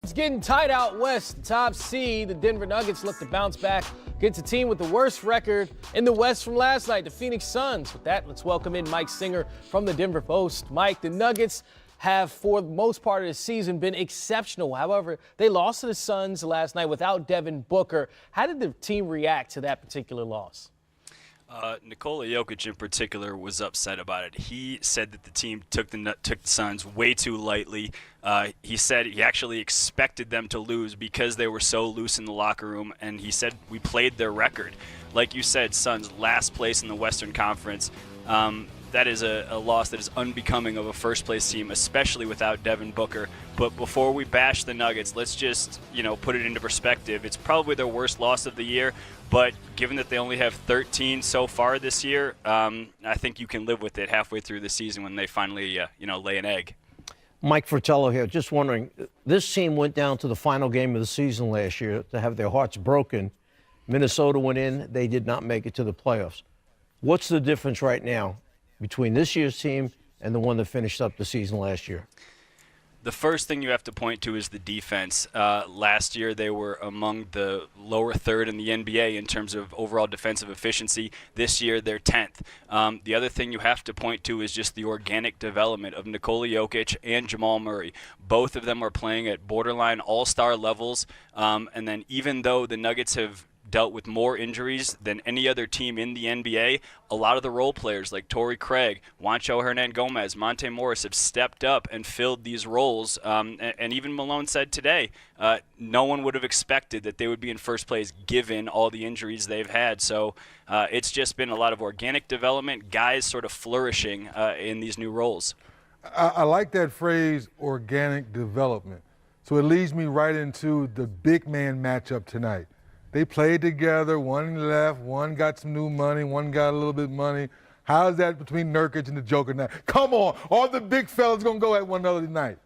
It's getting tight out west. Top seed, the Denver Nuggets look to bounce back against a team with the worst record in the West from last night, the Phoenix Suns. With that, let's welcome in Mike Singer from the Denver Post. Mike, the Nuggets have, for the most part of the season, been exceptional. However, they lost to the Suns last night without Devin Booker. How did the team react to that particular loss? Nikola Jokic in particular was upset about it. He said that the team took the Suns way too lightly. He said he actually expected them to lose because they were so loose in the locker room, and he said we played their record. Like you said, Suns last place in the Western Conference. That is a loss that is unbecoming of a first-place team, especially without Devin Booker. But before we bash the Nuggets, let's just, put it into perspective. It's probably their worst loss of the year, but given that they only have 13 so far this year, I think you can live with it halfway through the season when they finally, lay an egg. Mike Fratello here. Just wondering, this team went down to the final game of the season last year to have their hearts broken. Minnesota went in. They did not make it to the playoffs. What's the difference right now between this year's team and the one that finished up the season last year? The first thing you have to point to is the defense. Last year, they were among the lower third in the NBA in terms of overall defensive efficiency. This year, they're 10th. The other thing you have to point to is just the organic development of Nikola Jokic and Jamal Murray. Both of them are playing at borderline all-star levels. And then even though the Nuggets have dealt with more injuries than any other team in the NBA, a lot of the role players like Torrey Craig, Juancho Hernan-Gomez, Monte Morris have stepped up and filled these roles. And even Malone said today, no one would have expected that they would be in first place given all the injuries they've had. So it's just been a lot of organic development, guys sort of flourishing in these new roles. I like that phrase, organic development. So it leads me right into the big man matchup tonight. They played together, one left, one got some new money, one got a little bit of money. How's that between Nurkic and the Joker now? Come on, all the big fellas gonna go at one another tonight.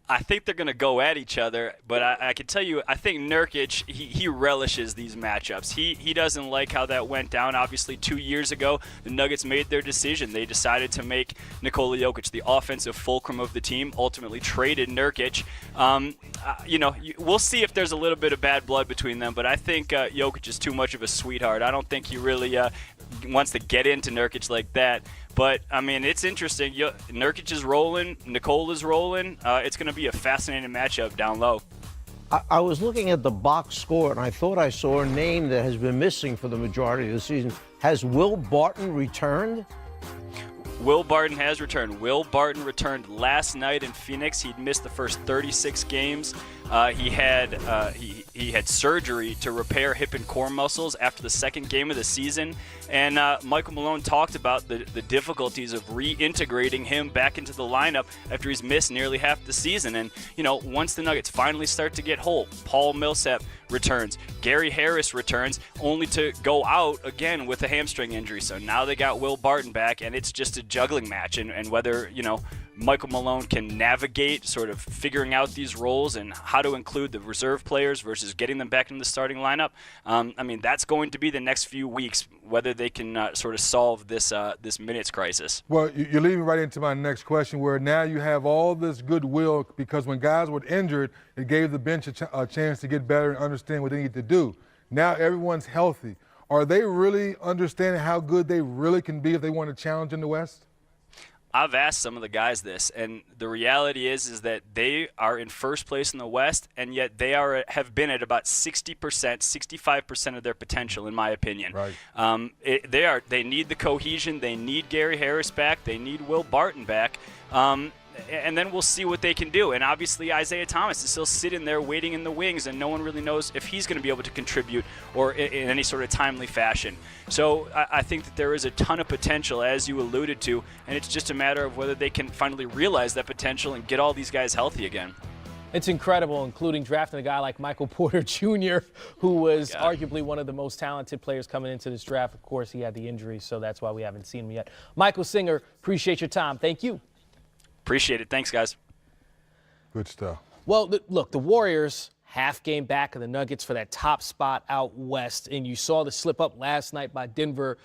I think they're going to go at each other, but I can tell you, I think Nurkic, he relishes these matchups. He doesn't like how that went down. Obviously, 2 years ago, the Nuggets made their decision. They decided to make Nikola Jokic the offensive fulcrum of the team, ultimately traded Nurkic. We'll see if there's a little bit of bad blood between them, but I think Jokic is too much of a sweetheart. I don't think he really wants to get into Nurkic like that. But, it's interesting. Nurkic is rolling. Nikola is rolling. It's going to be a fascinating matchup down low. I was looking at the box score, and I thought I saw a name that has been missing for the majority of the season. Has Will Barton returned? Will Barton has returned. Will Barton returned last night in Phoenix. He'd missed the first 36 games. He had surgery to repair hip and core muscles after the second game of the season. And Michael Malone talked about the difficulties of reintegrating him back into the lineup after he's missed nearly half the season. And, once the Nuggets finally start to get whole, Paul Millsap returns. Gary Harris returns, only to go out again with a hamstring injury. So now they got Will Barton back, and it's just a juggling match. And whether, Michael Malone can navigate sort of figuring out these roles and how to include the reserve players versus getting them back in the starting lineup. That's going to be the next few weeks, whether they can sort of solve this minutes crisis. Well, you're leading right into my next question, where now you have all this goodwill because when guys were injured, it gave the bench a chance to get better and understand what they need to do. Now everyone's healthy. Are they really understanding how good they really can be if they want to challenge in the West? I've asked some of the guys this, and the reality is that they are in first place in the West, and yet they have been at about 60%, 65% of their potential, in my opinion. Right. They need the cohesion. They need Gary Harris back. They need Will Barton back. And then we'll see what they can do. And obviously Isaiah Thomas is still sitting there waiting in the wings, and no one really knows if he's going to be able to contribute or in any sort of timely fashion. So I think that there is a ton of potential, as you alluded to, and it's just a matter of whether they can finally realize that potential and get all these guys healthy again. It's incredible, including drafting a guy like Michael Porter Jr., who was arguably one of the most talented players coming into this draft. Of course, he had the injury, so that's why we haven't seen him yet. Michael Singer, appreciate your time. Thank you. Appreciate it. Thanks, guys. Good stuff. Well, look, the Warriors half game back of the Nuggets for that top spot out west, and you saw the slip up last night by Denver.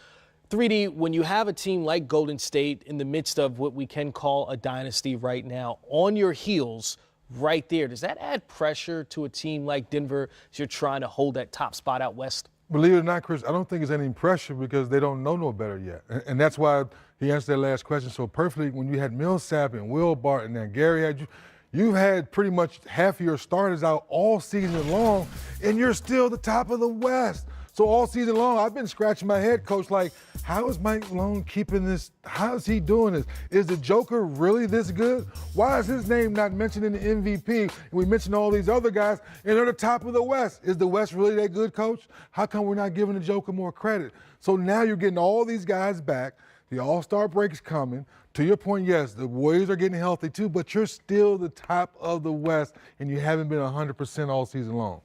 3D, when you have a team like Golden State in the midst of what we can call a dynasty right now, on your heels, right there. Does that add pressure to a team like Denver as you're trying to hold that top spot out west? Believe it or not, Chris, I don't think there's any pressure because they don't know no better yet. And that's why he answered that last question so perfectly. When you had Millsap and Will Barton and Gary had you've had pretty much half of your starters out all season long, and you're still the top of the West. So all season long, I've been scratching my head, Coach, like, how is Mike Malone keeping this? How is he doing this? Is the Joker really this good? Why is his name not mentioned in the MVP? And we mentioned all these other guys, and they're the top of the West. Is the West really that good, Coach? How come we're not giving the Joker more credit? So now you're getting all these guys back. The All-Star break is coming. To your point, yes, the Warriors are getting healthy too, but you're still the top of the West, and you haven't been 100% all season long.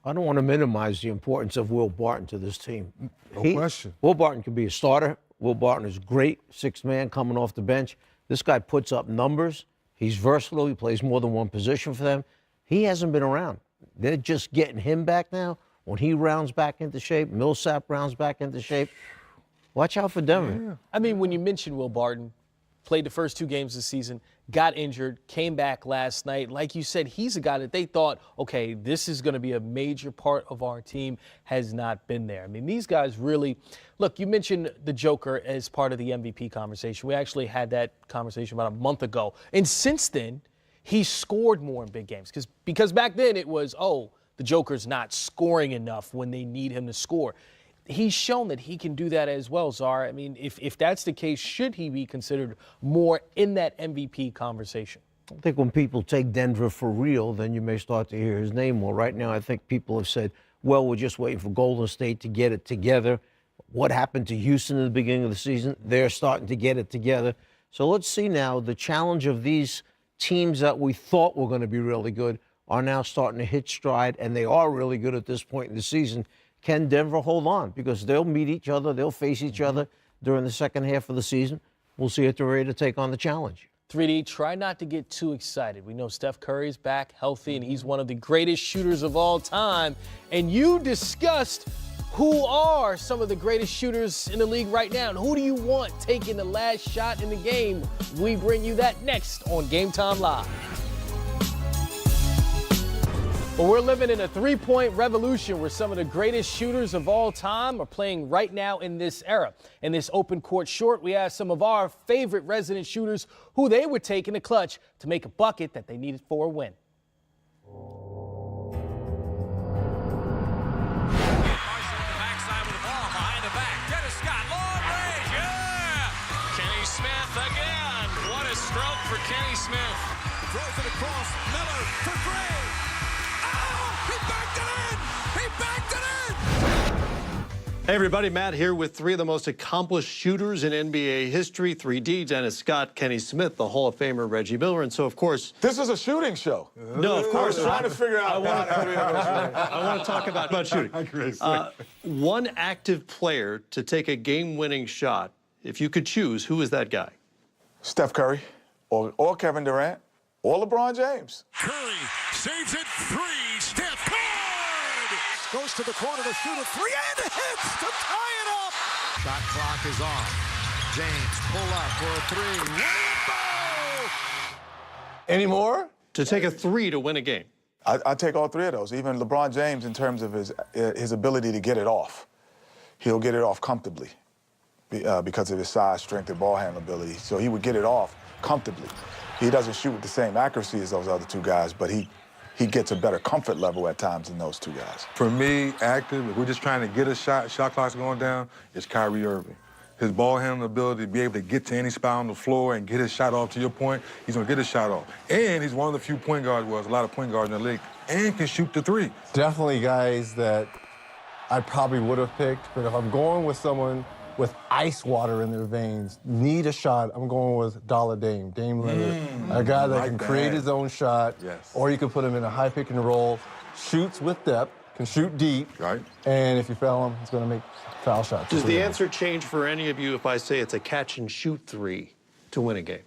I don't want to minimize the importance of Will Barton to this team. No question. Will Barton can be a starter. Will Barton is great, sixth man coming off the bench. This guy puts up numbers. He's versatile. He plays more than one position for them. He hasn't been around. They're just getting him back now. When he rounds back into shape, Millsap rounds back into shape. Watch out for Denver. Yeah. I mean, when you mentioned Will Barton, played the first 2 games this season, got injured, came back last night. Like you said, he's a guy that they thought, okay, this is going to be a major part of our team, has not been there. I mean, these guys really, look, you mentioned the Joker as part of the MVP conversation. We actually had that conversation about a month ago. And since then, he's scored more in big games. Because back then it was, oh, the Joker's not scoring enough when they need him to score. He's shown that he can do that as well, Czar. I mean, if that's the case, should he be considered more in that MVP conversation? I think when people take Denver for real, then you may start to hear his name more. Right now, I think people have said, well, we're just waiting for Golden State to get it together. What happened to Houston at the beginning of the season? They're starting to get it together. So let's see now. The challenge of these teams that we thought were going to be really good are now starting to hit stride, and they are really good at this point in the season. Can Denver hold on? Because they'll meet each other, they'll face each other during the second half of the season. We'll see if they're ready to take on the challenge. 3D, try not to get too excited. We know Steph Curry's back healthy, and he's one of the greatest shooters of all time. And you discussed who are some of the greatest shooters in the league right now, and who do you want taking the last shot in the game? We bring you that next on Game Time Live. Well, we're living in a three-point revolution where some of the greatest shooters of all time are playing right now in this era. In this open court short, we asked some of our favorite resident shooters who they would take in the clutch to make a bucket that they needed for a win. Backside with the ball behind the back. Dennis Scott, long range, yeah! Kenny Smith again. What a stroke for Kenny Smith. Throws it across. Miller for three. He backed it in! He backed it in! Hey everybody, Matt here with 3 of the most accomplished shooters in NBA history. 3D, Dennis Scott, Kenny Smith, the Hall of Famer Reggie Miller, and so of course... This is a shooting show. No, of course. I was trying to figure out I want to talk about shooting. One active player to take a game-winning shot, if you could choose, who is that guy? Steph Curry or Kevin Durant or LeBron James. Curry saves it 3. Steph good! Goes to the corner to shoot a 3 and hits to tie it up. Shot clock is on. James pull up for a 3. Rainbow! Any more? To take a 3 to win a game. I take all 3 of those. Even LeBron James, in terms of his ability to get it off, he'll get it off comfortably because of his size, strength, and ball handling ability. So he would get it off comfortably. He doesn't shoot with the same accuracy as those other 2 guys, but he gets a better comfort level at times than those 2 guys. For me, active, if we're just trying to get a shot clock's going down, it's Kyrie Irving. His ball handling ability to be able to get to any spot on the floor and get his shot off, to your point, he's going to get his shot off. And he's one of the few point guards, well, there's a lot of point guards in the league, and can shoot the 3. Definitely guys that I probably would have picked, but if I'm going with someone with ice water in their veins, need a shot, I'm going with Dame Lillard. A guy that can create his own shot, or you can put him in a high pick and roll, shoots with depth, can shoot deep, and if you foul him, he's going to make foul shots. Does the answer change for any of you if I say it's a catch and shoot 3 to win a game?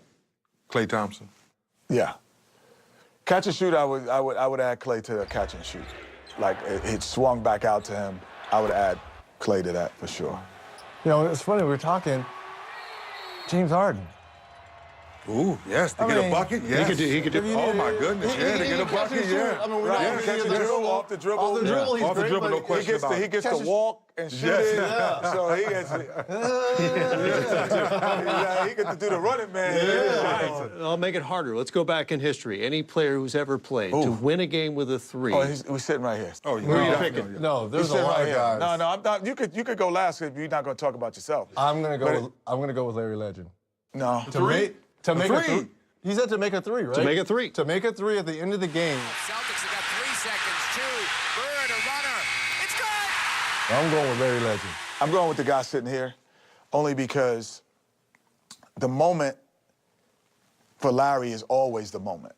Klay Thompson. Yeah. Catch and shoot, I would add Klay to a catch and shoot. Like, it swung back out to him. I would add Klay to that for sure. You know, it's funny, we were talking, James Harden. Ooh, yes, to get a bucket, yes. He could do. Oh, my goodness, yeah, to get a bucket, yeah. I mean, we're Right, not catch the dribble, off the dribble. Off the dribble, he's Off the great, dribble, no but question about it. He gets to walk and shoot it. Yeah. So he gets he gets to do the running man. Right. I'll make it harder. Let's go back in history. Any player who's ever played to win a game with a 3. Oh, we're sitting right here. Oh, Who are you yeah. picking? No, there's He's a sitting lot right of here. guys. No, I'm not. You could go last if you're not going to talk about yourself. I'm gonna go with Larry Legend. No. To make a three. three. He said to make a 3, right? To make a 3. To make a 3 at the end of the game. Celtics have got 3 seconds. 2. Bird, a runner. It's good. I'm going with Larry Legend. I'm going with the guy sitting here, only because the moment for Larry is always the moment.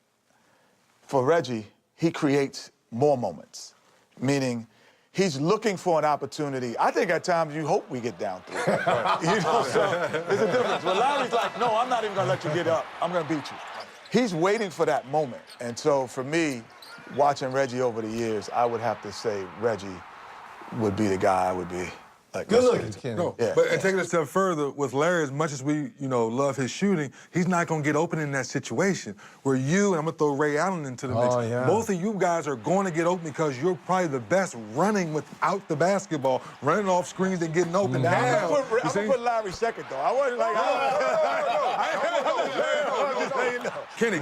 For Reggie, he creates more moments, meaning he's looking for an opportunity. I think at times you hope we get down 3. You know, so there's a difference. But Larry's like, no, I'm not even going to let you get up. I'm going to beat you. He's waiting for that moment. And so for me, watching Reggie over the years, I would have to say Reggie would be the guy I would be. Like, Good looking, Kenny. No, Yeah. but and taking it a step further, with Larry, as much as we, love his shooting, he's not going to get open in that situation. Where you, and I'm going to throw Ray Allen into the mix, yeah. both of you guys are going to get open because you're probably the best running without the basketball, running off screens and getting open. Now, Now, I'm going to put Larry second, though. I wasn't like, Kenny,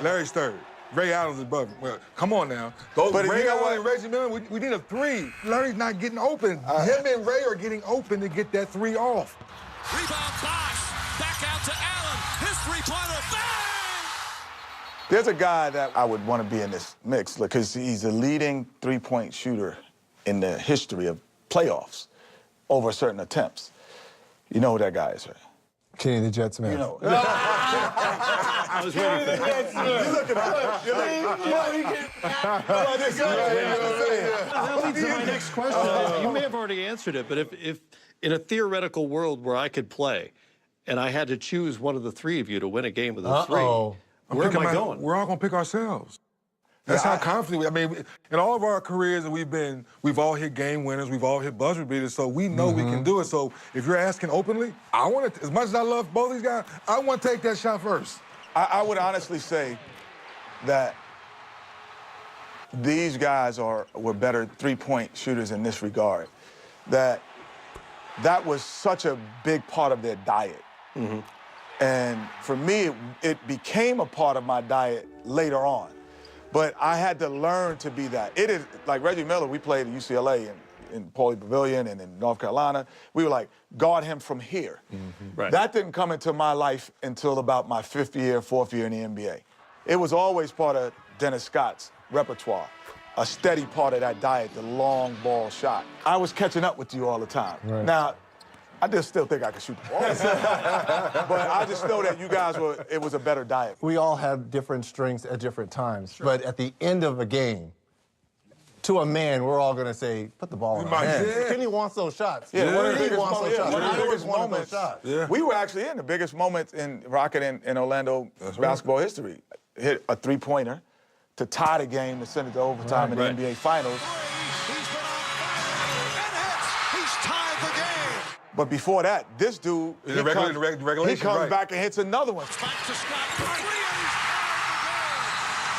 Larry's third. Ray Allen's above him. Well, come on now. Those But Ray you know Allen what? and Reggie Miller, we need a 3. Larry's not getting open. Him and Ray are getting open to get that 3 off. Rebound Bosch. Back out to Allen. His three-pointer. Bang! There's a guy that I would want to be in this mix because he's the leading three-point shooter in the history of playoffs over certain attempts. You know who that guy is, right? Kenny the Jet Smith. You know. I was waiting for that. You look at That leads to my next question. You may have already answered it, but if in a theoretical world where I could play and I had to choose one of the 3 of you to win a game with a 3, where am I going? We're all going to pick ourselves. That's how confident we. I mean, in all of our careers that we've all hit game winners, we've all hit buzzer beaters, so we know we can do it. So if you're asking openly, I want to. As much as I love both these guys, I want to take that shot first. I would honestly say that these guys were better three-point shooters in this regard. That was such a big part of their diet. And for me, it became a part of my diet later on. But I had to learn to be that. It is like Reggie Miller, we played at UCLA in Pauley Pavilion and in North Carolina. We were like, guard him from here. Right. That didn't come into my life until about my 4th year in the NBA. It was always part of Dennis Scott's repertoire, a steady part of that diet, the long ball shot. I was catching up with you all the time. Right. Now, I just still think I could shoot the ball. But I just know that you guys it was a better diet. We all have different strengths at different times. But at the end of a game, to a man, we're all going to say, put the ball in our hands. Yeah. Kenny wants those shots. Yeah, one of the Kenny biggest wants those shots. one of the I always biggest wanted those moments. shots. Yeah. We were actually in the biggest moments in Rocket and Orlando basketball history. Hit a three-pointer to tie the game to send it to overtime in the NBA Finals. He's been on fire and hits. He's tied the game. But before that, this dude, In the regulation, he comes right. back and hits another one. Back to Scott. For 3 and he's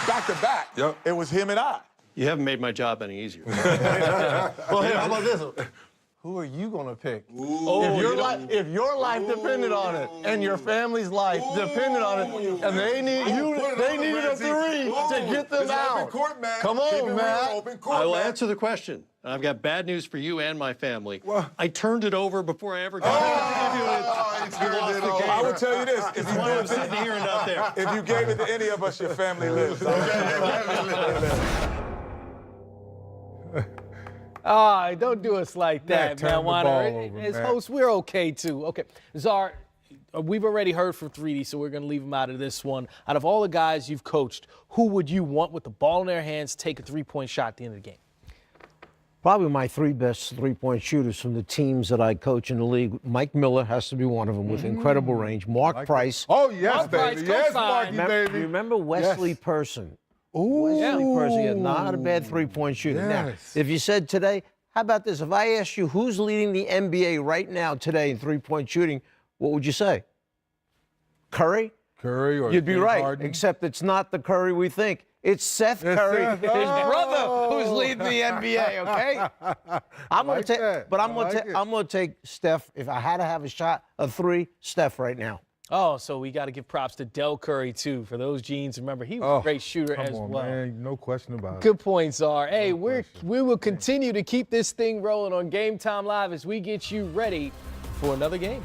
tied Back to back. Yep. It was him and I. You haven't made my job any easier. Well, here, how about this? Who are you going to pick? If your life depended on it, and your family's life depended on it, and they needed a 3 to get them out. Come on, Matt. I will answer the question. I've got bad news for you and my family. What? I turned it over before I ever got it. You lost the game. I would tell you this. If you, I'm sitting here and not there. if you gave it to any of us, your family lives. Don't do us like that, turn man. the ball Warner. over, As Matt. hosts, we're okay too. Okay, Czar, we've already heard from 3D, so we're gonna leave him out of this one. Out of all the guys you've coached, who would you want with the ball in their hands take a three-point shot at the end of the game? Probably my 3 best three-point shooters from the teams that I coach in the league. Mike Miller has to be one of them with incredible range. Mark Price. Oh, yes, Mark Price, baby. Yes, co-sign. Marky, baby. Remember Wesley Person? Ooh. Wesley Person, yeah, not a bad three-point shooter. Now, Yes. if you said today, how about this? If I asked you who's leading the NBA right now today in three-point shooting, what would you say? Curry? Curry or You'd be James right, Harden. except it's not the Curry we think. It's Seth Curry, Seth. his brother, who's leading the NBA. Okay, I'm like that. but I like it. I'm gonna take Steph. If I had to have a shot, a 3, Steph right now. Oh, so we got to give props to Del Curry, too, for those jeans. Remember, he was a great shooter come as on, well. Man, no question about it. Good points, are. Hey, we will continue to keep this thing rolling on Game Time Live as we get you ready for another game.